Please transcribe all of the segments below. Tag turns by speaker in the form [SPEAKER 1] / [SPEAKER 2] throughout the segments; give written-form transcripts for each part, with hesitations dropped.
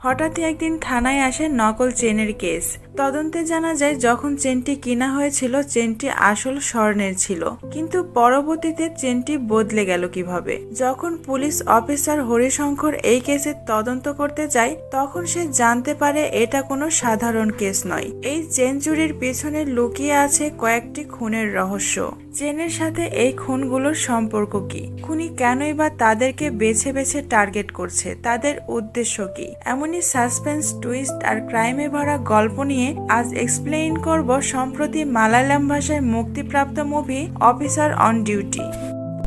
[SPEAKER 1] হঠাৎই একদিন থানায় আসে নকল চেনের কেস। তদন্তে জানা যায় যখন চেনটি কিনা হয়েছিল চেনটি আসল স্বর্ণের ছিল, কিন্তু পরবর্তীতে চেনটি বদলে গেল কিভাবে। যখন পুলিশ অফিসার হরিশঙ্কর এই কেসের তদন্ত করতে যায় তখন সে জানতে পারে এটা কোনো সাধারণ কেস নয়। এই চেন চুরির পিছনে লুকিয়ে আছে কয়েকটি খুনের রহস্য। চেনের সাথে এই খুনগুলোর সম্পর্ক কি, খুনি কেনই বা তাদেরকে বেছে বেছে টার্গেট করছে, তাদের উদ্দেশ্য কি। এমনই সাসপেন্স, টুইস্ট আর ক্রাইমে ভরা গল্প নিয়ে আজ এক্সপ্লেইন করব সম্প্রতি মালায়ালাম ভাষায় মুক্তিপ্রাপ্ত মুভি অফিসার অন ডিউটি।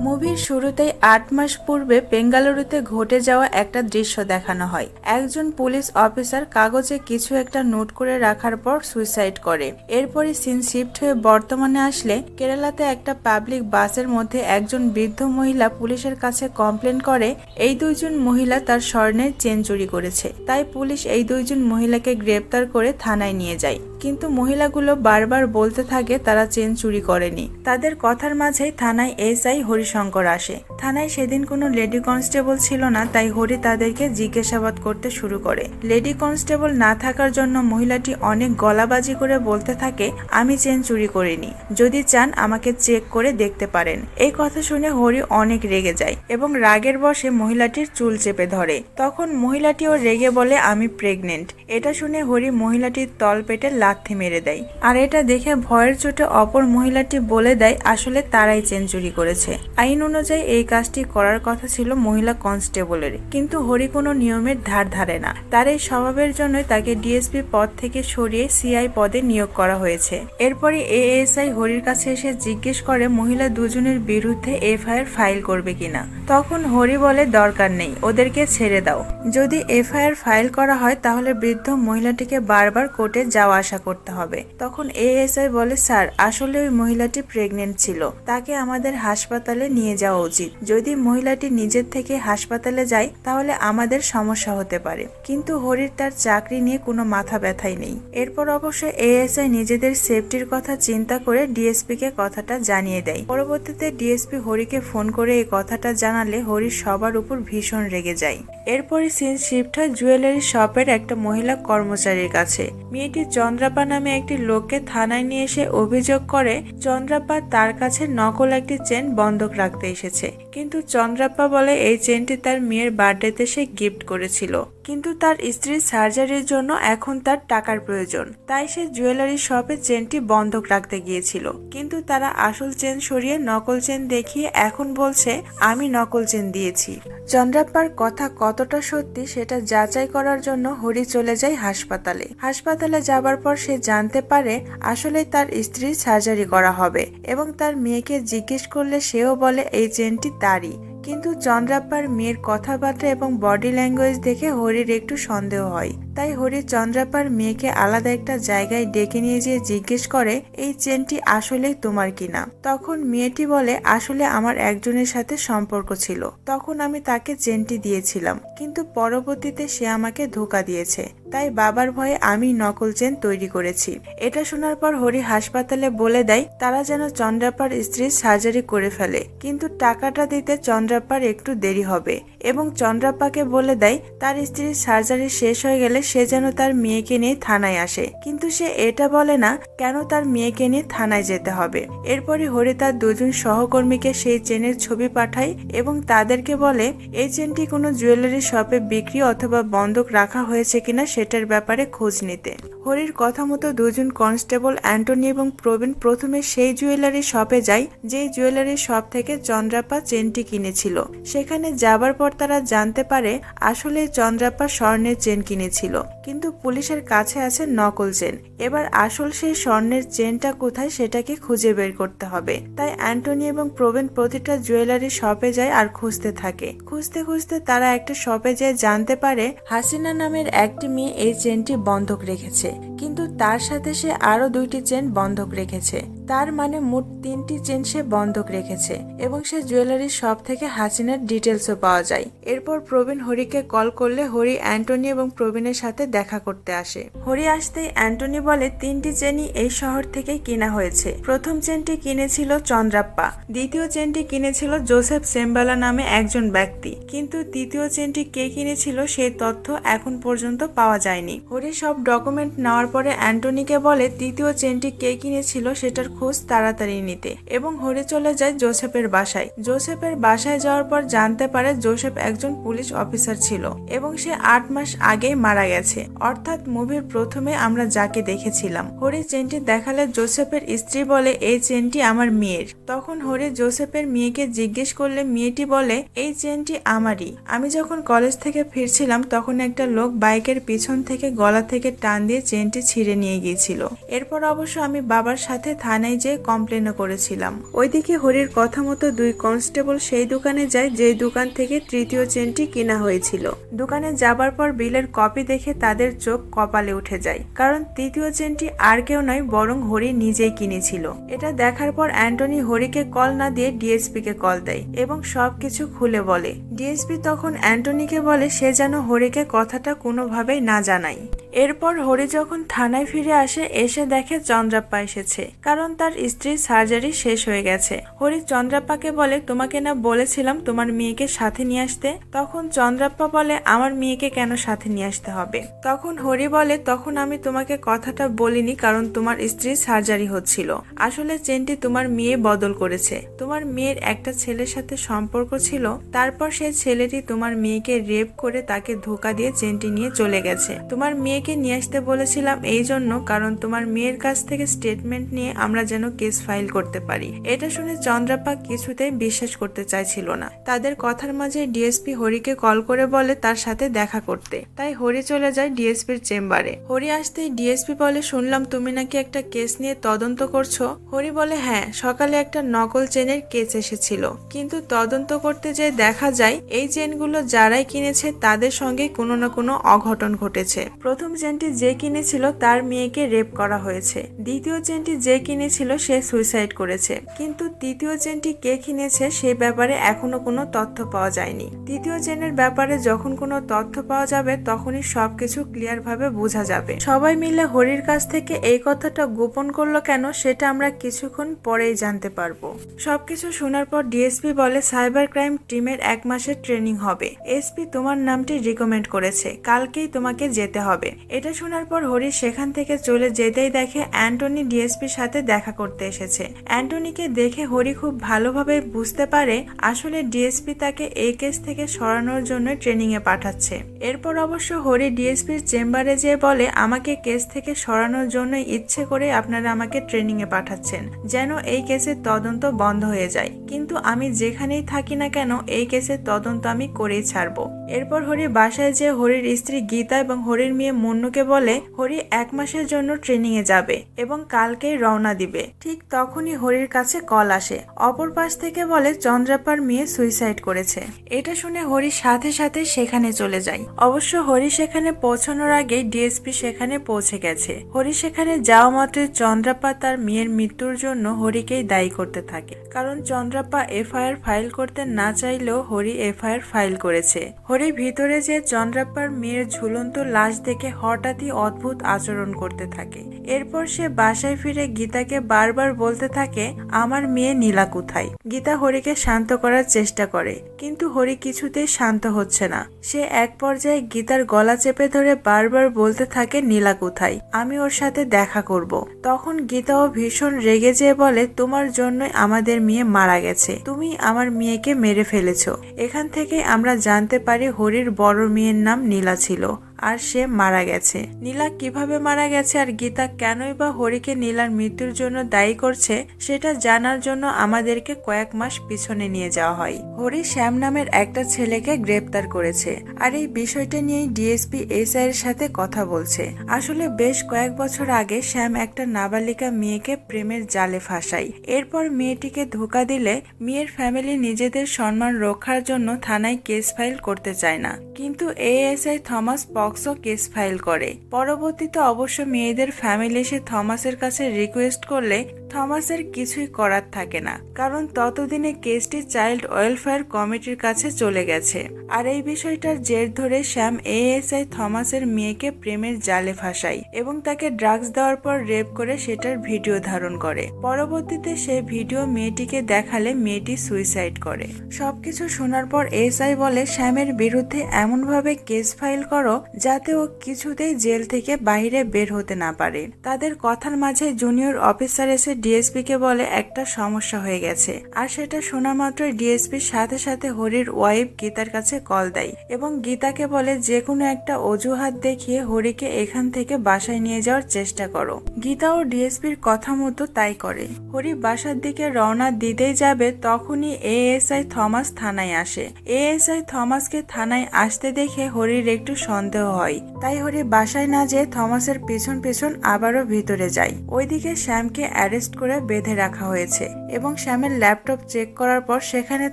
[SPEAKER 1] মুভির শুরুতেই ৮ মাস পূর্বে বেঙ্গালুরুতে ঘটে যাওয়া একটা দৃশ্য দেখানো হয়। একজন পুলিশ অফিসার কাগজে কিছু একটা নোট করে রাখার পর সুইসাইড করে। এরপরই সিন শিফট হয়ে বর্তমানে আসলে কেরালাতে একটা পাবলিক বাসের মধ্যে একজন বৃদ্ধ মহিলা পুলিশের কাছে কমপ্লেন করে এই দুইজন মহিলা তার স্বর্ণের চেন চুরি করেছে। তাই পুলিশ এই দুইজন মহিলাকে গ্রেপ্তার করে থানায় নিয়ে যায়, কিন্তু মহিলাগুলো বারবার বলতে থাকে তারা চেন চুরি করেনি। তাদের কথার মাঝেই থানায় এসআই হরিশঙ্কর আসে। থানায় সেদিন কোনো লেডি কনস্টেবল ছিল না, তাই হরি তাদেরকে জিজ্ঞাসাবাদ করতে শুরু করে। লেডি কনস্টেবল না থাকার জন্য মহিলাটি অনেক গলাবাজি করে বলতে থাকে আমি চেন চুরি করিনি, যদি চান আমাকে চেক করে দেখতে পারেন। এই কথা শুনে হরি অনেক রেগে যায় এবং রাগের বশে মহিলাটির চুল চেপে ধরে। তখন মহিলাটিও রেগে বলে আমি প্রেগনেন্ট। এটা শুনে হরি মহিলাটির তল পেটে লাথি মেরে দেয়, আর এটা দেখে ভয়ের চোটে অপর মহিলাটি বলে দেয় আসলে তারাই চেন চুরি করেছে। আইন অনুযায়ী এই কাজটি করার কথা ছিল মহিলা কনস্টেবলের, কিন্তু হরি কোনো নিয়মের ধার ধারে না। তার এই স্বভাবের জন্যই তাকে ডিএসপি পদ থেকে সরিয়ে সিআই পদে নিয়োগ করা হয়েছে। এরপরে এএসআই হরির কাছে এসে জিজ্ঞেস করে মহিলা দুজনের বিরুদ্ধে এফআইআর ফাইল করবে কিনা। তখন হরি বলে দরকার নেই, ওদেরকে ছেড়ে দাও। যদি এফআইআর ফাইল করা হয় তাহলে বৃদ্ধ মহিলাটিকে বারবার কোর্টে যাওয়া আসা করতে হবে। তখন এএসআই বলে স্যার আসলে ওই মহিলাটি প্রেগনেন্ট ছিল, তাকে আমাদের হাসপাতালে নিয়ে যাওয়া উচিত। যদি মহিলাটি নিজের থেকে হাসপাতালে যায় তাহলে আমাদের সমস্যা হতে পারে। কিন্তু হরির তার চাকরি নিয়ে কোনো মাথা ব্যথাই নেই। এরপর অবশ্য এএসআই নিজেদের সেফটির কথা চিন্তা করে ডিএসপি কে কথাটা জানিয়ে দেয়। পরবর্তীতে ডিএসপি হরিকে ফোন করে এই কথাটা জানালে হরি সবার উপর ভীষণ রেগে যায়। এরপরে সিন শিফট হয় জুয়েলারি শপের একটা মহিলা কর্মচারীর কাছে। মেয়েটি চন্দ্রাপা নামে একটি লোককে থানায় নিয়ে এসে অভিযোগ করে চন্দ্রাপা তার কাছে নকল একটি চেন বন্ধক রাখতে এসেছে, কিন্তু চন্দ্রাপা বলে এই চেনটি তার মেয়ের বার্থডেতে সে গিফট করেছিল, কিন্তু তার স্ত্রীর সার্জারির জন্য এখন তার টাকার প্রয়োজন, তাই সে জুয়েলারি শপে চেনটি বন্ধক রাখতে গিয়েছিল। কিন্তু তারা আসল চেন সরিয়ে নকল চেন দেখিয়ে এখন বলছে আমি নকল চেন দিয়েছি। চন্দ্রাপ্পার কথা কতটা সত্যি সেটা যাচাই করার জন্য হরি চলে যায় হাসপাতালে। হাসপাতালে যাবার পর সে জানতে পারে আসলে তার স্ত্রীর সার্জারি করা হবে এবং তার মেয়েকে জিজ্ঞেস করলে সেও বলে এই চেনটি তারই। কিন্তু চন্দ্রাপ্পার মেয়ের কথাবার্তা এবং বডি ল্যাঙ্গুয়েজ দেখে হরির একটু সন্দেহ হয়। তাই হরি চন্দ্রাপ্পার মেয়েকে আলাদা একটা জায়গায় ডেকে নিয়ে যেয়ে জিজ্ঞেস করে এই চেনটি আসলেই তোমার কিনা। তখন মেয়েটি বলে আসলে আমার একজনের সাথে সম্পর্ক ছিল, তখন আমি তাকে চেনটি দিয়েছিলাম, কিন্তু পরবর্তীতে সে আমাকে ধোঁকা দিয়েছে, তাই বাবার ভয়ে আমি নকল চেন তৈরি করেছি। এটা শোনার পর হরি হাসপাতালে বলে দেয় তারা যেন চন্দ্রাপ্পার স্ত্রীর সার্জারি করে ফেলে, কিন্তু টাকাটা দিতে চন্দ্রাপ্পার একটু দেরি হবে এবং চন্দ্রাপ্পাকে বলে দেয় তার স্ত্রীর সার্জারি শেষ হয়ে গেলে সে যেন তার মেয়েকে নিয়ে থানায় আসে, কিন্তু সে এটা বলে না কেন তার মেয়েকে নিয়ে থানায় যেতে হবে। এরপরে হরি তার দুজন সহকর্মীকে সেই চেনের ছবি পাঠায় এবং তাদেরকে বলে এই চেনটি কোনো জুয়েলারি শপে বিক্রি অথবা বন্ধক রাখা হয়েছে কিনা সেটার ব্যাপারে খোঁজ নিতে। হরির কথা মতো দুজন কনস্টেবল অ্যান্টনি এবং প্রবীণ প্রথমে সেই জুয়েলারি শপে যায় যেই জুয়েলারি শপ থেকে চন্দ্রাপ্পা চেনটি কিনেছিল। সেখানে যাবার পর তারা জানতে পারে আসলে চন্দ্রাপ্পা স্বর্ণের চেন কিনেছিল, কিন্তু পুলিশের কাছে আছে নকল চেন। এবার আসল সেই স্বর্ণের চেনটা কোথায় সেটাকে খুঁজে বের করতে হবে। তাই অ্যান্টনি এবং প্রবীণ প্রতিটা জুয়েলারি শপে যায় আর খুঁজতে থাকে। খুঁজতে খুঁজতে তারা একটা শপে যায় জানতে পারে হাসিনা নামের একটি মেয়ে এই চেনটি বন্ধক রেখেছে, কিন্তু তার সাথে সে আরো 2টি চেন বন্ধক রেখেছে। তার মানে মোট 3টি চেন সে বন্ধক রেখেছে এবং সে জুয়েলারির শপ থেকে হাসিনার ডিটেলসও পাওয়া যায়। এরপর প্রবীণ হরিকে কল করলে হরি অ্যান্টনি এবং প্রবীণের সাথে দেখা করতে আসে। হরি আসতেই অ্যান্টনি বলে 3টি চেনই এই শহর থেকেই কিনা হয়েছে। প্রথম চেনটি কিনেছিল চন্দ্রাপ্পা, দ্বিতীয় চেনটি কিনেছিল জোসেফ সেম্বালা নামে একজন ব্যক্তি, কিন্তু তৃতীয় চেনটি কে কিনেছিল সেই তথ্য এখন পর্যন্ত পাওয়া যায়নি। হরি সব ডকুমেন্ট নেওয়ার পরে অ্যান্টনিকে বলে তৃতীয় চেনটি কে কিনেছিল সেটার খোঁজ তাড়াতাড়ি নিতে এবং হরি চলে যায় জোসেফের বাসায়। জোসেফের বাসায় যাওয়ার পর জানতে পারে জোসেফ একজন পুলিশ অফিসার ছিল এবং সে 8 মাস আগেই মারা গেছে, অর্থাৎ মুভির প্রথমে আমরা যাকে দেখেছিলাম। হরি চেনটি দেখালে জোসেফের স্ত্রী বলে এই চেনটি আমার মেয়ের। তখন হরি জোসেফের মেয়েকে জিজ্ঞেস করলে মেয়েটি বলে এই চেনটি আমারই। আমি যখন কলেজ থেকে ফিরছিলাম তখন একটা লোক বাইকের পিছন থেকে গলা থেকে টান দিয়ে চেনটি ছিঁড়ে নিয়ে গিয়েছিল। এরপর অবশ্য আমি বাবার সাথে থানায় যেয়ে কমপ্লেনও করেছিলাম। ওইদিকে হরির কথা মতো 2 কনস্টেবল সেই দোকানে যায় যেই দোকান থেকে তৃতীয় চেনটি কিনা হয়েছিল। দোকানে যাবার পর বিলের কপি দেখে তাদের চোখ কপালে উঠে যায়, কারণ তৃতীয় চেনটি আর কেউ নয় বরং হরি নিজেই কিনেছিল। এটা দেখার পর অ্যান্টনি হরিকে কল না দিয়ে ডিএসপি কে কল দেয় এবং সবকিছু খুলে বলে। ডিএসপি তখন অ্যান্টনিকে বলে সে যেন হরিকে কথাটা কোনোভাবেই না জানায়। এরপর হরি যখন থানায় ফিরে আসে এসে দেখে চন্দ্রাপ্পা এসেছে, কারণ তার স্ত্রীর সার্জারি শেষ হয়ে গেছে। হরি চন্দ্রাপ্পাকে বলে তোমাকে না বলেছিলাম তোমার মেয়েকে সাথে নিয়ে আসতে? তখন চন্দ্রাপ্পা বলে আমার মেয়েকে কেন সাথে নিয়ে আসতে হবে? তখন হরি বলে তখন আমি তোমাকে কথাটা বলিনি কারণ তোমার স্ত্রীর সার্জারি হচ্ছিল। আসলে চেনটি তোমার মেয়ে বদল করেছে। তোমার মেয়ের একটা ছেলের সাথে সম্পর্ক ছিল, তারপর সেই ছেলেটি তোমার মেয়েকে রেপ করে তাকে ধোঁকা দিয়ে চেনটি নিয়ে চলে গেছে। তোমার মেয়েকে নিয়ে আসতে বলেছিলাম এই জন্য কারণ তোমার মেয়ের কাছ থেকে স্টেটমেন্ট নিয়ে আমরা যেন কেস ফাইল করতে পারি। এটা শুনে চন্দ্রাপ্পা কিছুতেই বিশ্বাস করতে চাইছিল না। তাদের কথার মাঝে ডিএসপি হরিকে কল করে বলে তার সাথে দেখা করতে, তাই হরি চলে যায় ডিএসপির চেম্বারে। হরি আসতেই ডিএসপি বলে শুনলাম তুমি নাকি একটা কেস নিয়ে তদন্ত করছো। হরি বলে হ্যাঁ, সকালে একটা নকল চেনের কেস এসেছিল, কিন্তু তদন্ত করতে যেয়ে দেখা যায় এই চেনগুলো যারাই কিনেছে তাদের সঙ্গে কোনো না কোনো অঘটন ঘটেছে। প্রথম চেনটি যে কিনেছিল তার মেয়েকে রেপ করা হয়েছে, দ্বিতীয় চেনটি যে কিনেছিল সে সুইসাইড করেছে, কিন্তু তৃতীয় চেনটি কে কিনেছে সে ব্যাপারে এখনো কোনো তথ্য পাওয়া যায়নি। তৃতীয় চেনের ব্যাপারে যখন কোনো তথ্য পাওয়া যাবে তখনই সবকিছু ক্লিয়ার ভাবে বোঝা যাবে। সবাই মিলে হরির কাছ থেকে এই কথাটা গোপন করলো কেন সেটা আমরা কিছুক্ষণ পরেই জানতে পারবো। সবকিছু শোনার পর ডিএসপি বলে সাইবার ক্রাইম টিমের 1 মাসের ট্রেনিং হবে। এসপি তোমার নামটি রিকমেন্ড করেছে, কালকেই তোমাকে যেতে হবে। এটা শোনার পর হরি সেখান থেকে চলে যেতেই দেখে অ্যান্টনি ডিএসপির সাথে দেখা করতে এসেছে। অ্যান্টনিকে দেখে হরি খুব ভালোভাবে বুঝতে পারে আসলে ডিএসপি তাকে এই কেস থেকে সরানোর জন্য ট্রেনিং এ পাঠাচ্ছে। এরপর অবশ্য হরি ডিএসপির চেম্বারে যেয়ে বলে আমাকে কেস থেকে সরানোর জন্য ইচ্ছে করে আপনারা আমাকে ট্রেনিং এ পাঠাচ্ছেন যেন এই কেসের তদন্ত বন্ধ হয়ে যায়, কিন্তু আমি যেখানেই থাকি না কেন এই কেসের তদন্ত আমি করেই ছাড়বো। এরপর হরি বাসায় যেয়ে হরির স্ত্রী গীতা এবং হরির মেয়ে মন্নুকে বলে হরি 1 মাসের জন্য ট্রেনিং এ যাবে এবং কালকেই রওনা দিবে। ঠিক তখনই হরির কাছে কল আসে। অপর পাশ থেকে বলে চন্দ্রাপ্পার মেয়ে সুইসাইড করেছে। এটা শুনে হরি সাথে সাথে সেখানে চলে যায়। অবশ্য হরি সেখানে পৌঁছানোর আগে ডিএসপি সেখানে পৌঁছে গেছে। হরি সেখানে যাওয়া মাত্রই চন্দ্রাপ্পা তার মেয়ের মৃত্যুর জন্য হরিকেই দায়ী করতে থাকে, কারণ চন্দ্রাপ্পা এফআইআর ফাইল করতে না চাইলেও হরি এফআইআর ফাইল করেছে। হরি ভিতরে যে চন্দ্রাপ্পার মেয়ের ঝুলন্ত লাশ দেখে হঠাৎই অদ্ভুত আচরণ করতে থাকে। এরপর সে বাসায় ফিরে গীতাকে বারবার বলতে থাকে আমার মেয়ে নীলা কোথায়। গীতা হরিকে শান্ত করার চেষ্টা করে, কিন্তু হরি কিছুতেই শান্ত হচ্ছে না। সে এক পর্যায়ে গীতার গলা চেপে ধরে বারবার বলতে থাকে নীলা কোথায়, আমি ওর সাথে দেখা করব। তখন গীতাও ভীষণ রেগে যেয়ে বলে তোমার জন্যই আমাদের মেয়ে মারা গেছে, তুমি আমার মেয়েকে মেরে ফেলেছো। এখান থেকে আমরা জানতে পারি হরির বড় মেয়ের নাম নীলা ছিল আর সে মারা গেছে। নীলা কিভাবে মারা গেছে আর গীতা কেনই বা হরিকে নীলার মৃত্যুর জন্য দায়ী করছে সেটা জানার জন্য আমাদেরকে কয়েক মাস পিছনে নিয়ে যাওয়া হয়। হরি শ্যাম নামের একটা ছেলেকে গ্রেপ্তার করেছে আর এই বিষয়টা নিয়ে ডিএসপি এসআই এর সাথে কথা বলছে। আসলে বেশ কয়েক বছর আগে শ্যাম একটা নাবালিকা মেয়েকে প্রেমের জালে ফাঁসায়। এরপর মেয়েটিকে ধোঁকা দিলে মেয়ের ফ্যামিলি নিজেদের সম্মান রক্ষার জন্য থানায় কেস ফাইল করতে চায় না, কিন্তু ASI Thomas POCSO case file করে। পরবর্তীতে অবশ্য মেয়েদের ফ্যামিলি এসে থমাসের কাছে রিকোয়েস্ট করলে থমাসের কিছুই করার থাকে না, কারণ ততদিনে কেসটি চাইল্ড ওয়েলফেয়ার কমিটির কাছে চলে গেছে। আর এই বিষয়টার জের ধরে শ্যাম এএসআই থমাসের মেয়েকে প্রেমের জালে ফাঁসায় এবং তাকে ড্রাগস দেওয়ার পর রেপ করে সেটার ভিডিও ধারণ করে। পরবর্তীতে সেই ভিডিও মেয়েটিকে দেখালে মেয়েটি সুইসাইড করে। সবকিছু শোনার পর এসআই বলে শ্যামের বিরুদ্ধে এমনভাবে কেস ফাইল করো যাতে ও কিছুতেই জেল থেকে বাইরে বের হতে না পারে। তাদের কথার মাঝে জুনিয়র অফিসার এসে ডিএসপি কে বলে একটা সমস্যা হয়ে গেছে, আর সেটা শোনা মাত্রই ডিএসপির সাথে সাথে হরির ওয়াইফ গীতার কাছে কল দেয় এবং গীতাকে বলে যে কোনো একটা অজুহাত দেখিয়ে হরিকে এখান থেকে বাসায় নিয়ে যাওয়ার চেষ্টা করো। গীতা ও ডিএসপির কথা মতো তাই করে। হরি বাসার দিকে রওনা দিতেই যাবে তখনই এএসআই থমাস থানায় আসে। এএসআই থমাসকে থানায় আসতে দেখে হরির একটু সন্দেহ হয়, তাই হরি বাসায় না যেয়ে থমাসের পেছন পেছন আবারও ভিতরে যায়। ওইদিকে শ্যামকে অ্যারেস্ট করে বেঁধে রাখা হয়েছে এবং শ্যামের ল্যাপটপ চেক করার পর সেখানে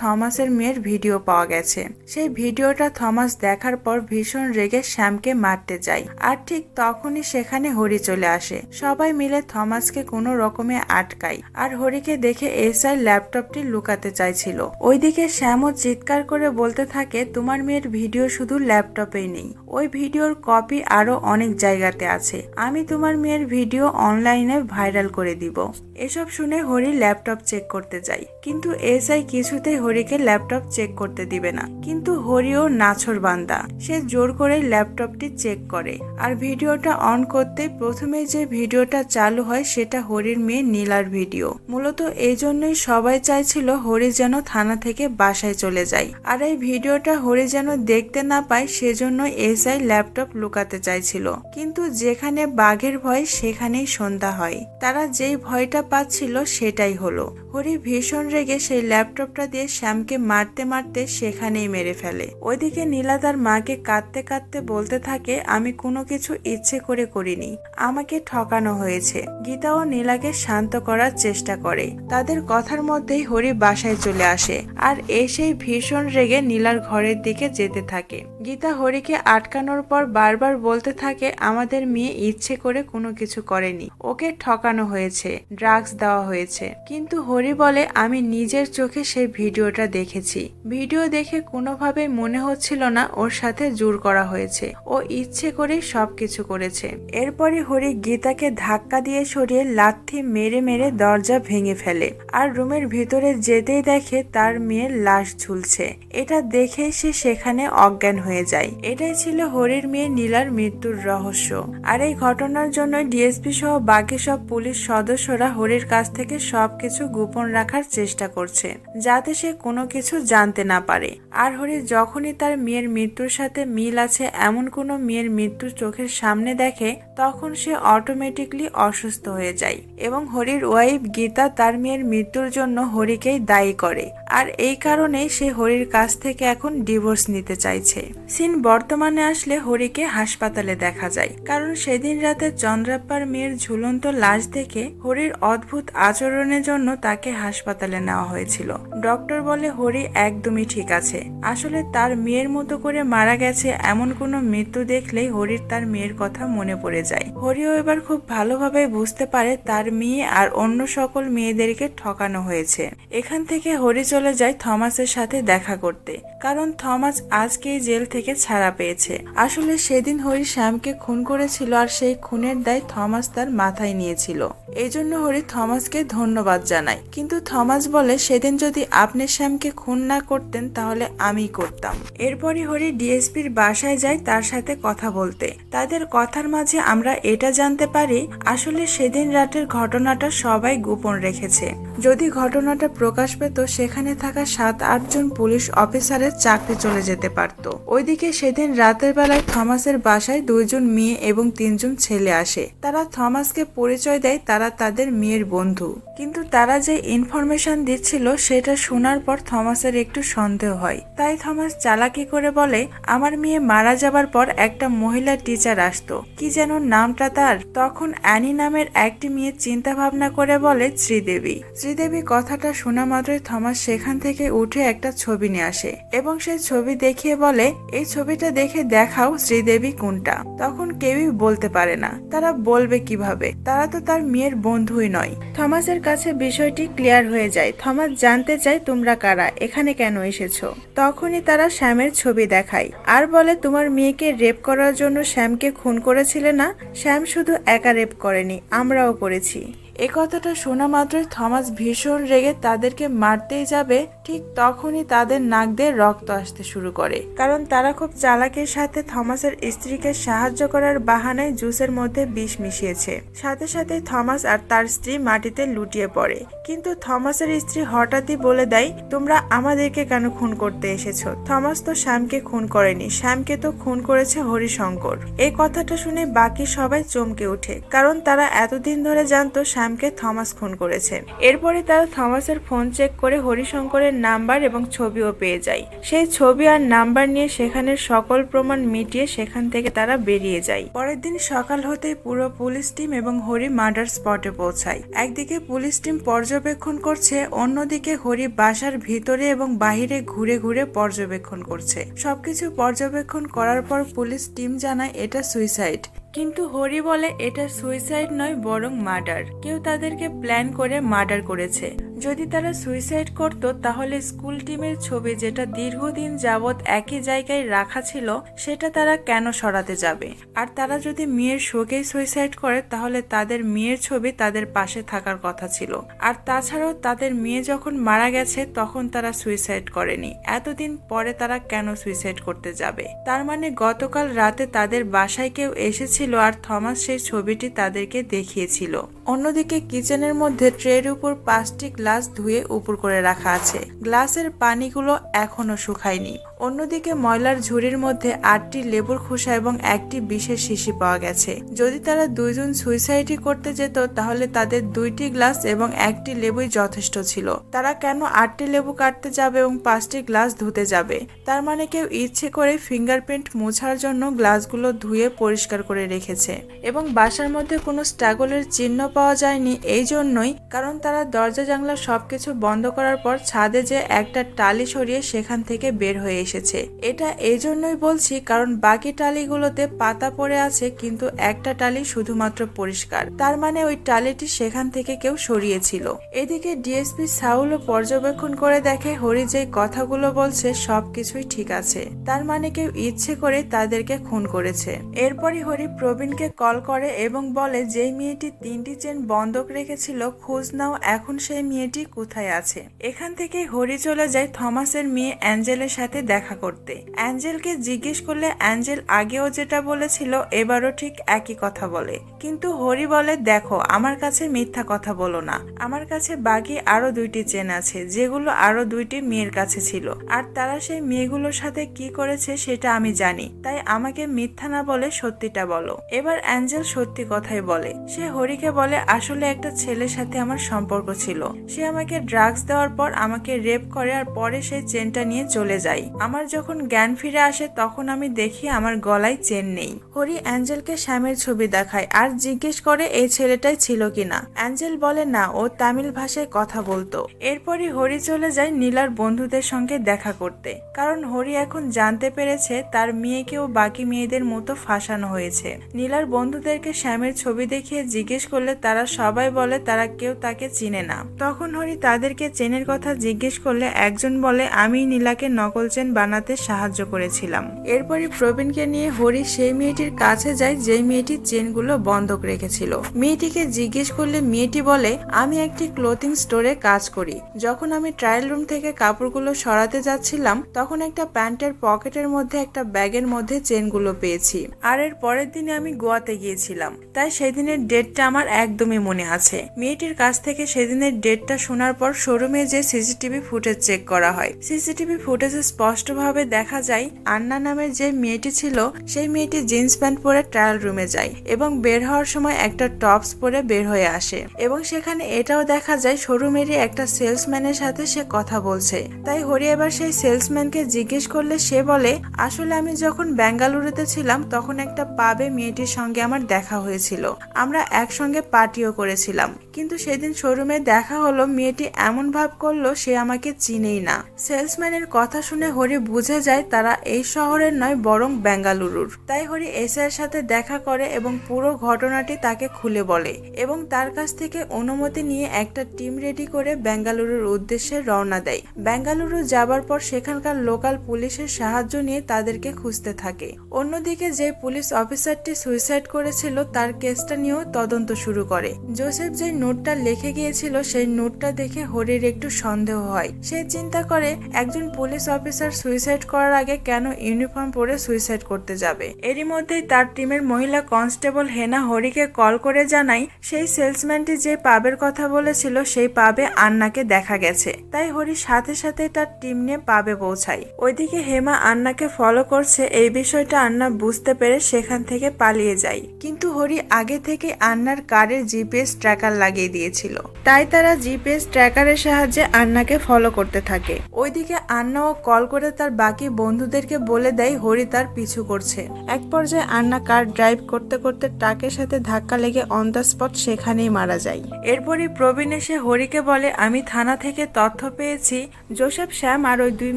[SPEAKER 1] থমাসের মেয়ের ভিডিও পাওয়া গেছে। সেই ভিডিওটা থমাস দেখার পর ভীষণ রেগে শ্যামকে মারতে যায়, আর ঠিক তখনই সেখানে হরি চলে আসে। সবাই মিলে থমাসকে কোনো রকমে আটকায়, আর হরিকে দেখে এসআই ল্যাপটপটি লুকাতে চাইছিল। ওইদিকে শ্যামও চিৎকার করে বলতে থাকে, তোমার মেয়ের ভিডিও শুধু ল্যাপটপেই নেই, ওই ভিডিওর কপি আরো অনেক জায়গাতে আছে। আমি তোমার মেয়ের ভিডিও অনলাইনে ভাইরাল করে দিব। এসব শুনে হরি ল্যাপটপ চেক করতে যায়, কিন্তু এসআই কিছুতেই হরিকে ল্যাপটপ চেক করতে দিবে না। কিন্তু হরিও নাছর বান্দা, সে জোর করে ল্যাপটপটি চেক করে। আর ভিডিওটা অন করতে প্রথমে যে ভিডিওটা চালু হয় সেটা হরির মেয়ে নীলার ভিডিও। মূলত এই জন্যই সবাই চাইছিল হরি যেন থানা থেকে বাসায় চলে যায়, আর এই ভিডিওটা হরি যেন দেখতে না পায়, সেজন্য এসআই ল্যাপটপ লুকাতে চাইছিল। কিন্তু যেখানে বাঘের ভয় সেখানেই সন্ধ্যা হয়। তারা যেই ভয়টা পাচ্ছিল সেটাই হলো। হরি ভীষণ রেগে সেই ল্যাপটপটা দিয়ে শ্যামকে মারতে মারতে সেখানেই মেরে ফেলে। ওইদিকে নীলা তার মাকে কাঁদতে কাঁদতে বলতে থাকে, আমি কোনো কিছু ইচ্ছে করে করিনি, আমাকে ঠকানো হয়েছে। গীতা ও নীলাকে শান্ত করার চেষ্টা করে। তাদের কথার মধ্যেই হরি বাসায় চলে আসে, আর এসেই ভীষণ রেগে নীলার ঘরের দিকে যেতে থাকে। গীতা হরিকে আটকানোর পর বারবার বলতে থাকে, আমাদের মেয়ে ইচ্ছে করে কোনো কিছু করেনি, ওকে ঠকানো হয়েছে, ড্রাগস দেওয়া হয়েছে। কিন্তু হরি বলে, আমি নিজের চোখে সেই ভিডিওটা দেখেছি। ভিডিও দেখে কোনোভাবে মনে হচ্ছিল না ওর সাথে জোর করা হয়েছে, ও ইচ্ছে করে সবকিছু করেছে। এরপরই হরি গীতাকে ধাক্কা দিয়ে সরিয়ে লাথি মেরে মেরে দরজা ভেঙে ফেলে, আর রুমের ভিতরে যেতেই দেখে তার মেয়ের লাশ ঝুলছে। এটা দেখে সে সেখানে অজ্ঞান হয়ে যায়। এটাই ছিল হরির মেয়ে নীলার মৃত্যুর রহস্য। আর এই ঘটনার জন্য ডিএসপি সহ বাকি সব পুলিশ সদস্যরা হরির কাছ থেকে সবকিছু গোপন রাখার চেষ্টা করছে, যাতে সে কোনো কিছু জানতে না পারে। আর হরি যখনই তার মেয়ের মৃত্যুর সাথে মিল আছে এমন কোনো মেয়ের মৃত্যু চোখের সামনে দেখে, তখন সে অটোমেটিকলি অসুস্থ হয়ে যায় এবং হরির ওয়াইফ গীতা তার মেয়ের মৃত্যুর জন্য হরিকেই দায়ী করে। আর এই কারণেই সে হরির কাছ থেকে এখন ডিভোর্স নিতে চাইছে। সিন বর্তমানে আসলে হরিকে হাসপাতালে দেখা যায়, কারণ সেদিন রাতে চন্দ্রাপ্পার মেয়ের ঝুলন্ত লাশ দেখে হরির অদ্ভুত আচরণের জন্য তাকে হাসপাতালে নেওয়া হয়েছিল। ডক্টর বলে হরি একদমই ঠিক আছে। আসলে তার মেয়ের মতো করে মারা গেছে এমন কোনো মৃত্যু দেখলেই হরির তার মেয়ের কথা মনে পড়ে যায়। হরিও এবার খুব ভালোভাবে বুঝতে পারে তার মেয়ে আর অন্য সকল মেয়েদেরকে ঠকানো হয়েছে। এখান থেকে হরি চলে যায় থমাসের সাথে দেখা করতে, কারণ থমাস আজকেই জেল থেকে ছাড়া পেয়েছে। আসলে সেদিন হরি শ্যামকে খুন করেছিল, আর সেই খুনের দায় থমাস তার মাথায় নিয়েছিল। এই জন্য হরি থমাসকে ধন্যবাদ জানায়, কিন্তু থমাস বলে, সেদিন যদি আপনি শ্যামকে খুন না করতেন তাহলে আমি করতাম। এরপরই হরি ডিএসপির বাসায় যায় তার সাথে কথা বলতে। তাদের কথার মাঝে আমরা এটা জানতে পারি, আসলে সেদিন রাতের ঘটনাটা সবাই গোপন রেখেছে। যদি ঘটনাটা প্রকাশ পেত সেখানে থাকা 7-8 জন পুলিশ অফিসারের চাকরি চলে যেতে পারত। ওইদিকে সেদিন রাতের বেলায় থমাসের বাসায় 2 জন মেয়ে এবং 3 জন ছেলে আসে। তারা থমাসকে পরিচয় দেয় তারা তাদের মেয়ের বন্ধু, কিন্তু তারা যে ইনফরমেশন দিচ্ছিল সেটা শোনার পর থমাসের একটু সন্দেহ হয়। তাই থমাস চালাকি করে বলে, আমার মেয়ে মারা যাবার পর একটা মহিলা টিচার আসতো, কি যেন নামটা তার। তখন অ্যানি নামের একটি মেয়ে চিন্তা ভাবনা করে বলে শ্রীদেবী। শ্রীদেবী কথাটা শোনা মাত্রই থমাস সেখান থেকে উঠে একটা ছবি নিয়ে আসে এবং সেই ছবি দেখিয়ে বলে, এই ছবিটা দেখে দেখা দেখাও শ্রীদেবী কোনটা। তখন কেউই বলতে পারে না, তারা বলবে কিভাবে, তারা তো তার মেয়ের বন্ধুই নয়। থমাসের কাছে বিষয়টি ক্লিয়ার হয়ে যায়। থমাস জানতে চায় তোমরা কারা, এখানে কেন এসেছো। তখনই তারা শ্যামের ছবি দেখায় আর বলে তোমার মেয়েকে রেপ করার জন্য শ্যামকে খুন করেছিলে না। শ্যাম শুধু একা রেপ করেনি, আমরাও করেছি। এ কথাটা শোনা মাত্রই থমাস ভীষণ রেগে তাদেরকে মারতেই যাবে, ঠিক তখনই তাদের নাক দিয়ে রক্ত আসতে শুরু করে, কারণ তারা খুব চালাকের সাথে থমাসের স্ত্রীকে সাহায্য করার বাহানায় জুসের মধ্যে বিষ মিশিয়েছে। সাথে সাথে থমাস আর তার স্ত্রী মাটিতে লুটিয়ে পড়ে, কিন্তু থমাসের স্ত্রী হঠাৎই বলে দেয় তোমরা আমাদেরকে কেন খুন করতে এসেছো। থমাস তো শ্যামকে খুন করেনি, শ্যামকে তো খুন করেছে হরিশঙ্কর। এই কথাটা শুনে বাকি সবাই চমকে ওঠে, কারণ তারা এতদিন ধরে জানতো শ্যামকে থমাস খুন করেছে। এরপরে তারা থমাসের ফোন চেক করে হরিশঙ্করের নাম্বার এবং ছবিও পেয়ে যায়। সেই ছবি আর নাম্বার নিয়ে সেখানের সকল প্রমাণ মিটিয়ে সেখান থেকে তারা বেরিয়ে যায়। পরের দিন সকাল হতেই পুরো পুলিশ টিম এবং হরি মার্ডার স্পটে পৌঁছায়। একদিকে পুলিশ টিম পর্যবেক্ষণ করছে, অন্যদিকে হরি বাসার ভিতরে এবং বাহিরে ঘুরে ঘুরে পর্যবেক্ষণ করছে। সবকিছু পর্যবেক্ষণ করার পর পুলিশ টিম জানায় এটা সুইসাইড, কিন্তু হরি বলে এটা সুইসাইড নয় বরং মার্ডার। কেউ তাদেরকে প্ল্যান করে মার্ডার করেছে। যদি তারা সুইসাইড করত তাহলে স্কুল টিমের ছবি যেটা দীর্ঘদিন যাবৎ একই জায়গায় রাখা ছিল সেটা তারা কেন সরাতে যাবে। আর তারা যদি মেয়ের শোকেই সুইসাইড করে তাহলে তাদের মেয়ের ছবি তাদের পাশে থাকার কথা ছিল। আর তাছাড়াও তাদের মেয়ে যখন মারা গেছে তখন তারা সুইসাইড করেনি, এতদিন পরে তারা কেন সুইসাইড করতে যাবে। তার মানে গতকাল রাতে তাদের বাসায় কেউ এসেছিল আর থমাস সেই ছবিটি তাদেরকে দেখিয়েছিল। অন্যদিকে কিচেনের মধ্যে ট্রের উপর 5টি গ্লাস ধুয়ে উপর করে রাখা আছে, গ্লাসের পানিগুলো এখনো শুকায়নি। অন্যদিকে ময়লার ঝুড়ির মধ্যে 8টি লেবুর খোসা এবং একটি বিশেষ শিশি পাওয়া গেছে। যদি তারা দুইজন সুইসাইডই করতে যেত তাহলে তাদের 2টি গ্লাস এবং 1টি লেবুই যথেষ্ট ছিল। তারা কেন 8টি লেবু কাটতে যাবে এবং 5টি গ্লাস ধুতে যাবে। তার মানে কেউ ইচ্ছে করে ফিঙ্গারপ্রিন্ট মোছার জন্য গ্লাসগুলো ধুয়ে পরিষ্কার করে রেখেছে এবং বাসার মধ্যে কোনো স্ট্রাগলের চিহ্ন পাওয়া যায়নি। এই জন্যই কারণ তারা দরজা জানলা সবকিছু বন্ধ করার পর ছাদে যে একটা টালি সরিয়ে সেখান থেকে বের হয়ে এসেছে। এটা এই জন্যই বলছি কারণ বাকি টালিগুলোতে পাতা পড়ে আছে, কিন্তু একটা টালি শুধুমাত্র পরিষ্কার, তার মানে ওই টালিটি সেখান থেকে কেউ সরিয়েছিল। এদিকে ডিএসপি সাউলও পর্যবেক্ষণ করে দেখে হরি যে কথাগুলো বলছে সবকিছুই ঠিক আছে, তার মানে কেউ ইচ্ছে করে তাদেরকে খুন করেছে। এরপরই হরি প্রবীণকে কল করে এবং বলে যেই মেয়েটি 3টি চেন বন্ধক রেখেছিল খোঁজ নাও এখন সেই মেয়েটি কোথায় আছে। এখান থেকে হরি চলে যায় থমাসের মেয়ে অ্যাঞ্জেলের সাথে দেখা করতে। অ্যাঞ্জেলকে জিজ্ঞেস করলে অ্যাঞ্জেল আগেও যেটা বলেছিল এবারও ঠিক একই কথা বলে, কিন্তু হরি বলে দেখো আমার কাছে মিথ্যা কথা বলো না, আমার কাছে বাকি আরো 2টি চেন আছে যেগুলো আরো 2টি মেয়ের কাছে ছিল, আর তারা সেই মেয়েগুলোর সাথে কি করেছে সেটা আমি জানি, তাই আমাকে মিথ্যা না বলে সত্যিটা বলো। এবার অ্যাঞ্জেল সত্যি কথাই বলে। সে হরিকে বলে আসলে একটা ছেলের সাথে আমার সম্পর্ক ছিল, সে আমাকে ড্রাগস দেওয়ার পর আমাকে রেপ করে আর পরে সেই চেনটা নিয়ে চলে যায়। আমার যখন জ্ঞান ফিরে আসে তখন আমি দেখি আমার গলায় চেন নেই। হরি অ্যাঞ্জেলকে শ্যামের ছবি দেখায় আর জিজ্ঞেস করে এই ছেলেটাই ছিল কিনা। অ্যাঞ্জেল বলে না, ও তামিল ভাষায় কথা বলতো। এরপরই হরি চলে যায় নীলার বন্ধুদের সঙ্গে দেখা করতে, কারণ হরি এখন জানতে পেরেছে তার মেয়েকেও বাকি মেয়েদের মতো ফাঁসানো হয়েছে। নীলার বন্ধুদেরকে শ্যামের ছবি দেখিয়ে জিজ্ঞেস করলে তারা সবাই বলে তারা কেউ তাকে চিনে না। তখন হরি তাদেরকে চেনের কথা জিজ্ঞেস করলে একজন বলে আমি নীলাকে নকল চেন বানাতে সাহায্য করেছিলাম। এরপরই প্রবীণকে নিয়ে হরি সেই মেয়েটির কাছে যায় যেই মেয়েটি চেনগুলো বন্ধক রেখেছিল। মেয়েটিকে জিজ্ঞেস করলে মেয়েটি বলে আমি একটি ক্লোথিং স্টোরে কাজ করি, যখন আমি ট্রায়াল রুম থেকে কাপড়গুলো সরাতে যাচ্ছিলাম তখন একটা প্যান্টের পকেটের মধ্যে একটা ব্যাগের মধ্যে চেনগুলো পেয়েছি। আর এর পরের দিনে আমি গোয়াতে গিয়েছিলাম, তাই সেদিনের ডেটটা আমার একদমই মনে আছে। মেয়েটির কাছ থেকে সেদিনের ডেটটা শোনার পর শোরুমে যে সিসিটিভি ফুটেজ চেক করা হয়, সিসিটিভি ফুটেজে স্পষ্টভাবে দেখা যায় আন্না নামের যে মেয়েটি ছিল সেই মেয়েটি জিন্স প্যান্ট পরে ট্রায়াল রুমে যায় এবং বের হওয়ার সময় একটা টপস পরে বের হয়ে আসে এবং সেখানে এটাও দেখা যায় শোরুমেরই একটা সেলসম্যানের সাথে সে কথা বলছে। তাই হরি এবার সেই সেলসম্যানকে জিজ্ঞেস করলে সে বলে আসলে আমি যখন বেঙ্গালুরুতে ছিলাম তখন একটা পাবে মেয়েটির সঙ্গে আমার দেখা হয়েছিল, আমরা একসঙ্গে পার্টিও করেছিলাম, কিন্তু সেদিন শোরুমে দেখা হলো মেয়েটি এমন ভাব করলো সে আমাকে চিনেই না। সেলসম্যানের কথা শুনে হরি হরি বুঝে যায় তারা এই শহরের নয় বরং বেঙ্গালুরুর। তাই হরি এসআইয়ের সাথে দেখা করে এবং পুরো ঘটনাটি তাকে খুলে বলে এবং তার কাছ থেকে অনুমতি নিয়ে একটা টিম রেডি করে বেঙ্গালুরুর উদ্দেশ্যে রওনা দেয়। বেঙ্গালুরু যাবার পর সেখানকার লোকাল পুলিশের সাহায্য নিয়ে তাদেরকে খুঁজতে থাকে। অন্যদিকে যে পুলিশ অফিসারটি সুইসাইড করেছিল তার কেসটা নিয়েও তদন্ত শুরু করে। জোসেফ যে নোটটা লিখে গিয়েছিল সেই নোটটা দেখে হরির একটু সন্দেহ হয়। সে চিন্তা করে একজন পুলিশ অফিসার সুইসাইড করার আগে কেন ইউনিফর্ম পরে সুইসাইড করতে যাবে। এরই মধ্যেই তার টিমের মহিলা কনস্টেবল হেনা হরিকে কল করে জানায় সেই সেলসম্যানটি যে পাবের কথা বলেছিল সেই পাবে আন্নাকে দেখা গেছে। তাই হরি সাথে সাথে তার টিম নিয়ে পাবে পৌঁছায়। ওইদিকে হেমা আন্নাকে ফলো করছে, এই বিষয়টা আন্না বুঝতে পেরে সেখান থেকে পালিয়ে যায়। কিন্তু হরি আগে থেকে আন্নার কারের জিপিএস ট্র্যাকার লাগিয়ে দিয়েছিল, তাই তারা জিপিএস ট্র্যাকারের সাহায্যে আন্নাকে ফলো করতে থাকে। ওইদিকে আন্নাও কল করে তার বাকি বন্ধুদেরকে বলে দেয় হরি তার পিছু করছে। এক পর্যায়ে আন্না কার ড্রাইভ করতে করতে ট্রাকের সাথে ধাক্কা লেগে অন দ্য স্পট সেখানেই মারা যায়। এরপরই প্রবীণ এসে হরিকে বলে আমি থানা থেকে তথ্য পেয়েছি জোসেফ, শ্যাম আর ওই দুই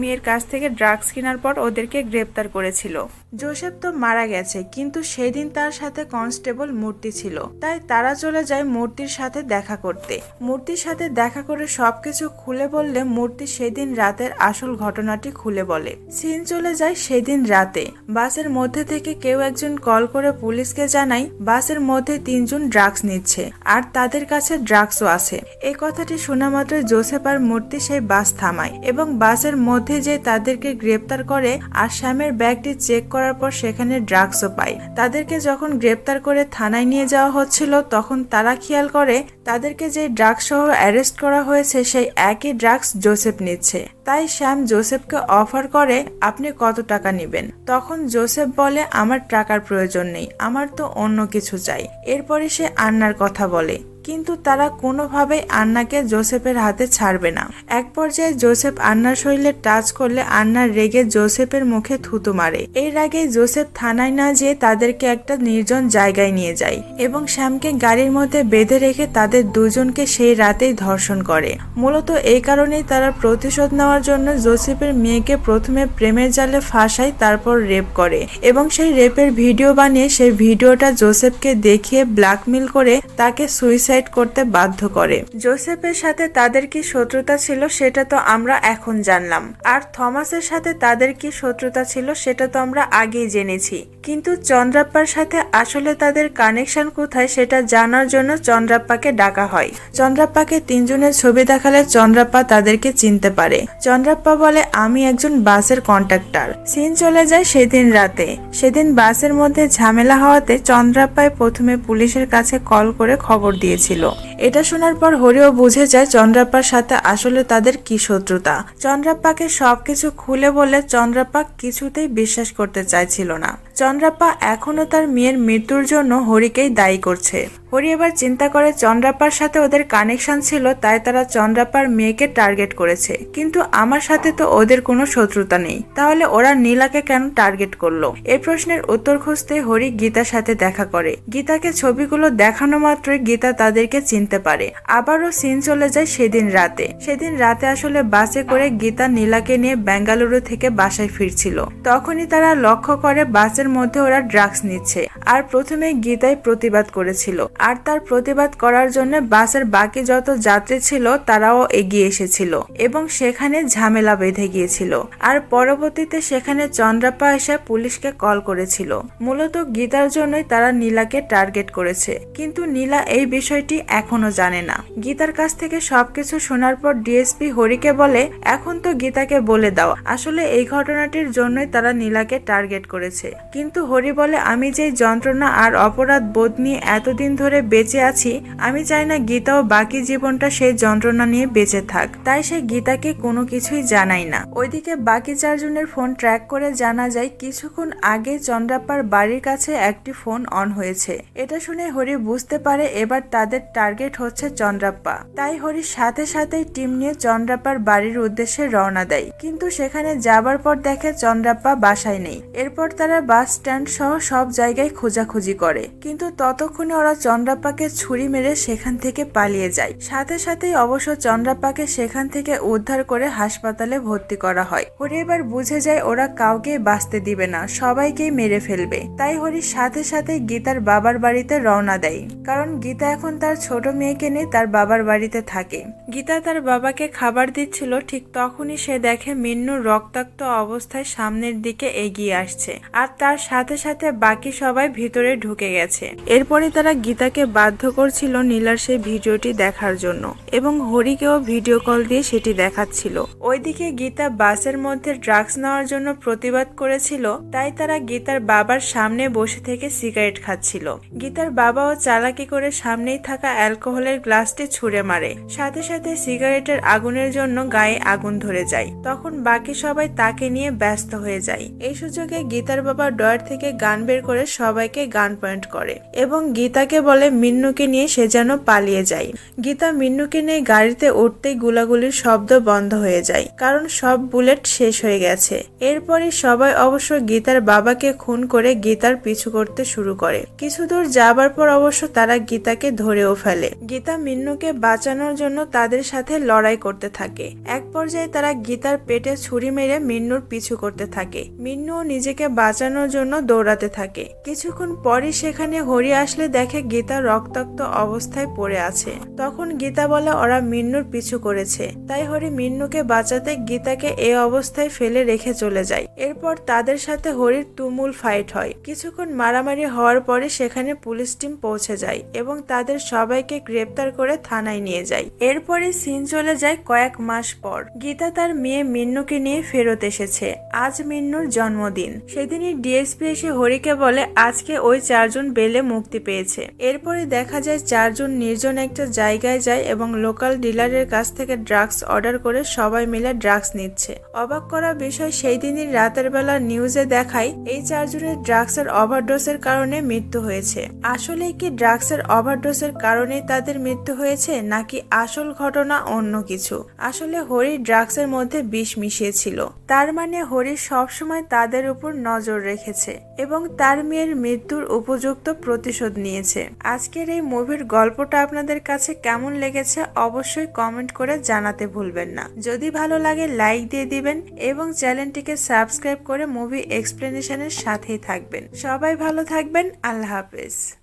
[SPEAKER 1] মেয়ের কাছ থেকে ড্রাগস কেনার পর ওদেরকে গ্রেপ্তার করেছিল। জোসেফ তো মারা গেছে, কিন্তু সেদিন তার সাথে কনস্টেবল মূর্তি ছিল, তাই তারা চলে যায় মূর্তির সাথে দেখা করতে। মূর্তির সাথে দেখা করে সবকিছু খুলে বললে মূর্তি সেদিন রাতের আসল ঘটনাটি খুলে বলে। সিন চলে যায় সেদিন রাতে। বাসের মধ্যে থেকে কেউ একজন কল করে পুলিশকে জানায় বাসের মধ্যে 3 জন ড্রাগস নিচ্ছে আর তাদের কাছে ড্রাগসও আছে। এই কথাটি শোনা মাত্র জোসেফ আর মূর্তি সেই বাস থামায় এবং বাসের মধ্যে যে তাদেরকে গ্রেপ্তার করে আর শ্যামের ব্যাগটি চেক করার পর সেখানে ড্রাগসও পায়। তাদেরকে যখন গ্রেপ্তার করে থানায় নিয়ে যাওয়া হচ্ছিল তখন তারা খেয়াল করে তাদেরকে যে ড্রাগস সহ অ্যারেস্ট করা হয়েছে সেই একই ড্রাগস জোসেফ নিচ্ছে। তাই শ্যাম জোসেফকে অফার করে আপনি কত টাকা নেবেন। তখন জোসেফ বলে আমার টাকার প্রয়োজন নেই, আমার তো অন্য কিছু চাই। এরপরে সে আন্নার কথা বলে, কিন্তু তারা কোনোভাবেই আন্নাকে জোসেফের হাতে ছাড়বে না। এক পর্যায়ে জোসেফ আন্নার শরীরে টাচ করলে আন্নার রেগে জোসেফের মুখে থুতু মারে। এই রাগে জোসেফ থানায় না যেয়ে তাদেরকে একটা নির্জন জায়গায় নিয়ে যায় এবং শ্যামকে গাড়ির মধ্যে বেঁধে রেখে তাদের দুজনকে সেই রাতেই ধর্ষণ করে। মূলত এই কারণেই তারা প্রতিশোধ নেওয়ার জন্য জোসেফের মেয়েকে প্রথমে প্রেমের জালে ফাঁসায়, তারপর রেপ করে এবং সেই রেপের ভিডিও বানিয়ে সেই ভিডিওটা জোসেফকে দেখিয়ে ব্ল্যাকমেল করে তাকে সুইসাইড করতে বাধ্য করে। জোসেফের সাথে তাদের কি শত্রুতা ছিল সেটা তো আমরা এখন জানলাম, আর থমাসের সাথে তাদের কি শত্রুতা ছিল সেটা তো আমরা আগেই জেনেছি। কিন্তু চন্দ্রাপ্পার সাথে আসলে তাদের কানেকশন কোথায় সেটা জানার জন্য চন্দ্রাপ্পাকে ডাকা হয়। চন্দ্রাপ্পাকে 3 জনের ছবি দেখালে চন্দ্রাপ্পা তাদেরকে চিনতে পারে। চন্দ্রাপ্পা বলে আমি একজন বাসের কন্ট্রাক্টর। সিন চলে যায় সেদিন রাতে। সেদিন বাসের মধ্যে ঝামেলা হওয়াতে চন্দ্রাপ্পায় প্রথমে পুলিশের কাছে কল করে খবর দিয়েছিল। এটা শোনার পর হরিও বুঝে যায় চন্দ্রাপ্পার সাথে আসলে তাদের কি শত্রুতা। চন্দ্রাপ্পাকে সবকিছু খুলে বলে চন্দ্রাপ্পা কিছুতেই বিশ্বাস করতে চাইছিল না। চন্দ্রাপ্পা এখনো তার মেয়ের মৃত্যুর জন্য হরিকেই দায়ী করছে। হরি এবার চিন্তা করে চন্দ্রাপ্পার সাথে ওদের কানেকশন ছিল, তাই তারা চন্দ্রাপ্পার মেয়েকে টার্গেট করেছে। কিন্তু আমার সাথে তো ওদের কোনো শত্রুতা নেই, তাহলে ওরা নীলাকে কেন টার্গেট করলো? এই প্রশ্নের উত্তর খুঁজতে হরি গীতার সাথে দেখা করে। গীতাকে ছবিগুলো দেখানো মাত্রই গীতা তাদেরকে চিনতে পারে। আবারও সিন চলে যায় সেদিন রাতে। সেদিন রাতে আসলে বাসে করে গীতা নীলাকে নিয়ে বেঙ্গালুরু থেকে বাসায় ফিরছিল। তখনই তারা লক্ষ্য করে বাসের মধ্যে ওরা ড্রাগস নিচ্ছে। আর প্রথমে গীতাই প্রতিবাদ করেছিল, আর তার প্রতিবাদ করার জন্য বাসের বাকি যত যাত্রী ছিল তারাও এগিয়ে এসেছিল এবং সেখানে ঝামেলা বেঁধে গিয়েছিল। আর পরবর্তীতে সেখানে চন্দ্রাপ্পা এসে পুলিশকে কল করেছিল। মূলত গীতার জন্যই তারা নীলাকে টার্গেট করেছে, কিন্তু নীলা এই বিষয়টি এখনো জানে না। গীতার কাছ থেকে সবকিছু শোনার পর ডিএসপি হরিকে বলে এখন তো গীতাকে বলে দাও আসলে এই ঘটনাটির জন্যই তারা নীলাকে টার্গেট করেছে। কিন্তু হরি বলে আমি যে যন্ত্রণা আর অপরাধ বোধ নিয়ে এতদিন ধরে বেঁচে আছি, আমি চাই না গীতাও বাকি জীবনটা সেই যন্ত্রণা নিয়ে বেঁচে থাক। তাই সে গীতাকে কোনো কিছুই জানায় না। ওইদিকে বাকি 4 জনের ফোন ট্র্যাক করে জানা যায় কিছুক্ষণ আগে চন্দ্রাপ্পার বাড়ির কাছে একটি ফোন অন হয়েছে। এটা শুনে হরি বুঝতে পারে এবার তাদের টার্গেট টার্গেট হচ্ছে চন্দ্রাপ্পা। তাই হরি সাথে সাথেই টিম নিয়ে চন্দ্রাপ্পার বাড়ির উদ্দেশ্যে রওনা দেয়, কিন্তু সেখানে যাবার পর দেখে চন্দ্রাপ্পা বাসায় নেই। এরপর তারা বাস স্ট্যান্ড সহ সব জায়গায় খোঁজাখুঁজি করে, কিন্তু ততক্ষণে ওরা চন্দ্রাপ্পাকে ছুরি মেরে সেখান থেকে পালিয়ে যায়। সাথে সাথেই অবশ্য চন্দ্রাপ্পাকে সেখান থেকে উদ্ধার করে হাসপাতালে ভর্তি করা হয়। হরি এবার বুঝে যায় ওরা কাউকে বাঁচতে দিবে না, সবাইকেই মেরে ফেলবে। তাই হরি সাথে সাথে গীতার বাবার বাড়িতে রওনা দেয়, কারণ গীতা এখন তার ছোট মেয়েকে নিয়ে তার বাবার বাড়িতে থাকে। গীতা তার বাবাকে খাবার দিচ্ছিল, ঠিক তখনই সে দেখে মিন্নু রক্তাক্ত অবস্থায় সামনের দিকে এগিয়ে আসছে, আর তার সাথে সাথে বাকি সবাই ভিতরে ঢুকে গেছে। এরপরে তারা গীতাকে বাধ্য করছিল নীলার সেই ভিডিওটি দেখার জন্য, এবং হরিকেও ভিডিও কল দিয়ে সেটি দেখাচ্ছিল। ওইদিকে গীতা বাসের মধ্যে ড্রাগস নেওয়ার জন্য প্রতিবাদ করেছিল, তাই তারা গীতার বাবার সামনে বসে থেকে সিগারেট খাচ্ছিল। গীতার বাবাও চালাকি করে সামনেই থাকা অ্যালকোহলের গ্লাসটি ছুঁড়ে মারে, সাথে সাথে সিগারেটের আগুনের জন্য গায়ে আগুন ধরে যায়। তখন বাকি সবাই তাকে নিয়ে ব্যস্ত হয়ে যায়। এই সুযোগে গীতার বাবা ডয়ার থেকে গান বের করে সবাইকে গান পয়েন্ট করে এবং গীতাকে বলে মিন্নুকে নিয়ে সে যেন পালিয়ে যায়। গীতা মিন্নুকে নিয়ে গাড়িতে উঠতেই গুলাগুলির শব্দ বন্ধ হয়ে যায়, কারণ সব বুলেট শেষ হয়ে গেছে। এরপরই সবাই অবশ্য গীতার বাবাকে খুন করে গীতার পিছু করতে শুরু করে। কিছু দূর যাবার পর অবশ্য তারা গীতাকে ধরেও ফেলে। গীতা মিন্নুকে বাঁচানোর জন্য তাদের সাথে লড়াই করতে থাকে। এক পর্যায়ে তারা গীতার পেটে ছুরি মেরে মিন্নুর পিছু করতে থাকে। মিন্নুও নিজেকে বাঁচানোর জন্য দৌড়াতে থাকে। কিছুক্ষণ পরই সেখানে হরি আসলে দেখে গীতা রক্তাক্ত অবস্থায় পড়ে আছে। তখন গীতা বলে ওরা মিন্নুর পিছু করেছে, তাই হরি মিন্নুকে বাঁচাতে গীতাকে এই অবস্থায় ফেলে রেখে চলে যায়। এরপর তাদের সাথে হরির তুমুল ফাইট হয়। কিছুক্ষণ মারামারি হওয়ার পরে সেখানে পুলিশ টিম পৌঁছে যায় এবং তাদের সবাইকে গ্রেপ্তার করে থানায় নিয়ে যায়। এরপরে সিন চলে যায় কয়েক মাস পর। গীতা তার মেয়ে মিন্নুকে নিয়ে ফেরত এসেছে। আজ মিন্নুর জন্মদিন। সেদিনই ডিএসপি এসে হরিকে বলে আজকে ওই 4 জন বেলে মুক্তি পেয়েছে। এরপরে দেখা যায় 4 জন নির্জন একটা জায়গায় যায় এবং লোকাল ডিলারের কাছ থেকে ড্রাগস অর্ডার করে সবাই মিলে ড্রাগস নিচ্ছে। অবাক করা বিষয়, সেই দিনই রাতের বেলা নিউজে দেখায় এই 4 জনের ড্রাগসের ওভারডোজের কারণে মৃত্যু হয়েছে। আসলে কি ড্রাগসের ওভারডোজের কারণেই তাদের মৃত্যু হয়েছে, নাকি আসল ঘটনা অন্য কিছু? আসলে হরি ড্রাগসের মধ্যে বিষ মিশিয়েছিল। তার মানে হরি সবসময় তাদের উপর নজর রেখেছে এবং তার মেয়ের মৃত্যুর উপযুক্ত প্রতিশোধ নিয়েছে। আজকের এই মুভির গল্পটা আপনাদের কাছে কেমন লেগেছে অবশ্যই কমেন্ট করে জানাতে ভুলবেন না। যদি ভালো লাগে লাইক দিয়ে দিবেন এবং চ্যানেলটিকে সাবস্ক্রাইব করে মুভি এক্সপ্লেনেশনের সাথেই থাকবেন। সবাই ভালো থাকবেন। আল্লাহ হাফেজ।